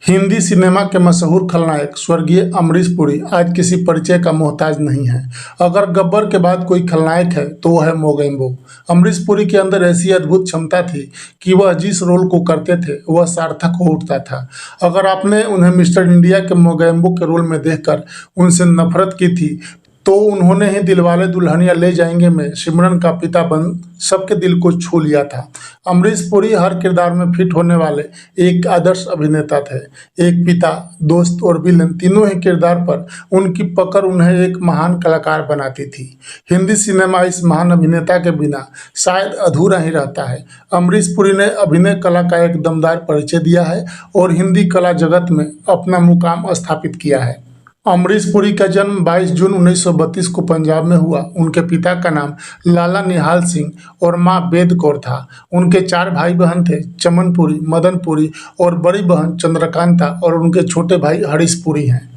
Hindi cinema के मशहूर खलनायक स्वर्गीय अमरीश पुरी आज किसी परिचय का मोहताज नहीं है। अगर गब्बर के बाद कोई खलनायक है तो वह है मोगेम्बो। अमरीश पुरी के अंदर ऐसी अद्भुत क्षमता थी कि वह जिस रोल को करते थे वह सार्थक हो उठता था। अगर आपने उन्हें मिस्टर इंडिया के मोगेम्बो के रोल में देखकर उनसे नफरत की थी तो उन्होंने ही दिलवाले दुल्हनिया ले जाएंगे में सिमरन का पिता बन सबके दिल को छू लिया था। अमरीश पुरी हर किरदार में फिट होने वाले एक आदर्श अभिनेता थे। एक पिता, दोस्त और विलेन तीनों ही किरदार पर उनकी पकड़ उन्हें एक महान कलाकार बनाती थी। हिंदी सिनेमा इस महान अभिनेता के बिना शायद अधूरा ही रहता है। अमरीश पुरी ने अभिनय कला का एक दमदार परिचय दिया है और हिंदी कला जगत में अपना मुकाम स्थापित किया है। अमरीश पुरी का जन्म 22 जून 1932 को पंजाब में हुआ। उनके पिता का नाम लाला निहाल सिंह और मां बेद कौर था। उनके 4 भाई बहन थे, चमन पुरी, मदन पुरी और बड़ी बहन चंद्रकांता, और उनके छोटे भाई हरीश पुरी हैं।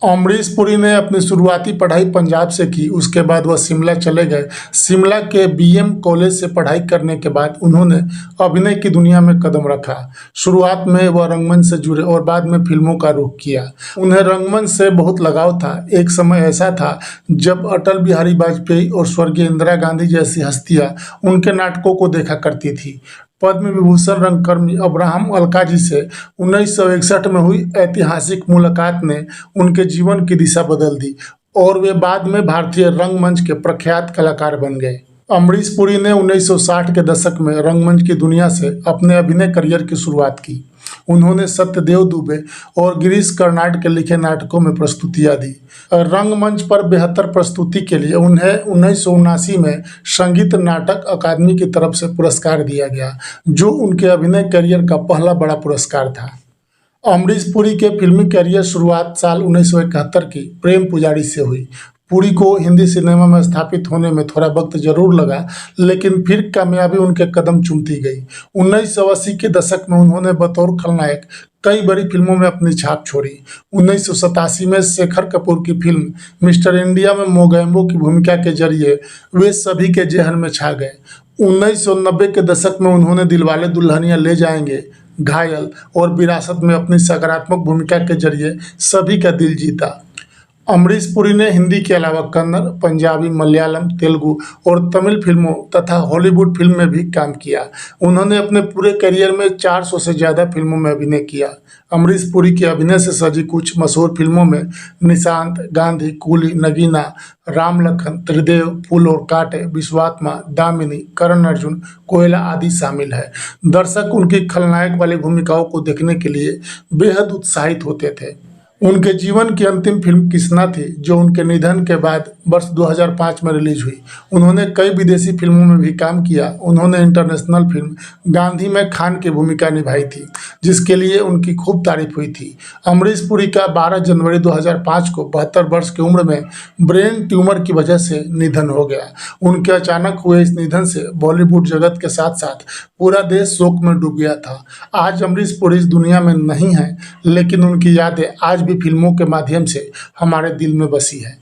अमरीश पुरी ने अपनी शुरुआती पढ़ाई पंजाब से की। उसके बाद वह शिमला चले गए। शिमला के बीएम कॉलेज से पढ़ाई करने के बाद उन्होंने अभिनय की दुनिया में कदम रखा। शुरुआत में वह रंगमंच से जुड़े और बाद में फिल्मों का रुख किया। उन्हें रंगमंच से बहुत लगाव था। एक समय ऐसा था जब अटल बिहारी वाजपेयी और स्वर्गीय इंदिरा गांधी जैसी हस्तियां उनके नाटकों को देखा करती थी। पद्म विभूषण रंगकर्मी अब्राहम अलकाजी से 1961 में हुई ऐतिहासिक मुलाकात ने उनके जीवन की दिशा बदल दी और वे बाद में भारतीय रंगमंच के प्रख्यात कलाकार बन गए। अमरीश पुरी ने 1960 के दशक में रंगमंच की दुनिया से अपने अभिनय करियर की शुरुआत की। उन्होंने सत्यदेव दुबे और गिरीश कर्नाड के लिखे नाटकों में प्रस्तुतियां दी। रंगमंच पर बेहतर प्रस्तुति के लिए उन्हें 1979 में संगीत नाटक अकादमी की तरफ से पुरस्कार दिया गया, जो उनके अभिनय करियर का पहला बड़ा पुरस्कार था। अमरीश पुरी के फिल्मी करियर शुरुआत साल 1971 की प्रेम पुजारी से हुई। पुरी को हिंदी सिनेमा में स्थापित होने में थोड़ा वक्त जरूर लगा, लेकिन फिर कामयाबी उनके कदम चूमती गई। 1980 के दशक में उन्होंने बतौर खलनायक कई बड़ी फिल्मों में अपनी छाप छोड़ी। 1987 में शेखर कपूर की फिल्म मिस्टर इंडिया में मोगेम्बो की भूमिका के जरिए वे सभी के जेहन में छा गए। 1990 के दशक में उन्होंने दिलवाले दुल्हनिया ले जाएंगे, घायल और विरासत में अपनी सकारात्मक भूमिका के जरिए सभी का दिल जीता। अमरीश पुरी ने हिंदी के अलावा कन्नड़, पंजाबी, मलयालम, तेलुगु और तमिल फिल्मों तथा हॉलीवुड फिल्म में भी काम किया। उन्होंने अपने पूरे करियर में 400 से ज़्यादा फिल्मों में अभिनय किया। अमरीश पुरी के अभिनय से सजी कुछ मशहूर फिल्मों में निशांत, गांधी, कूली, नगीना, राम लखन, त्रिदेव, फूल और कांटे, विश्वात्मा, दामिनी, करण अर्जुन, कोयला आदि शामिल है। दर्शक उनकी खलनायक वाली भूमिकाओं को देखने के लिए बेहद उत्साहित होते थे। उनके जीवन की अंतिम फिल्म किसना थी, जो उनके निधन के बाद वर्ष 2005 में रिलीज हुई। उन्होंने कई विदेशी फिल्मों में भी काम किया। उन्होंने इंटरनेशनल फिल्म गांधी में खान की भूमिका निभाई थी, जिसके लिए उनकी खूब तारीफ हुई थी। अमरीश पुरी का 12 जनवरी 2005 को 72 वर्ष की उम्र में ब्रेन ट्यूमर की वजह से निधन हो गया। उनके अचानक हुए इस निधन से बॉलीवुड जगत के साथ साथ पूरा देश शोक में डूब गया था। आज अमरीश पुरी इस दुनिया में नहीं है, लेकिन उनकी यादें आज भी फिल्मों के माध्यम से हमारे दिल में बसी है।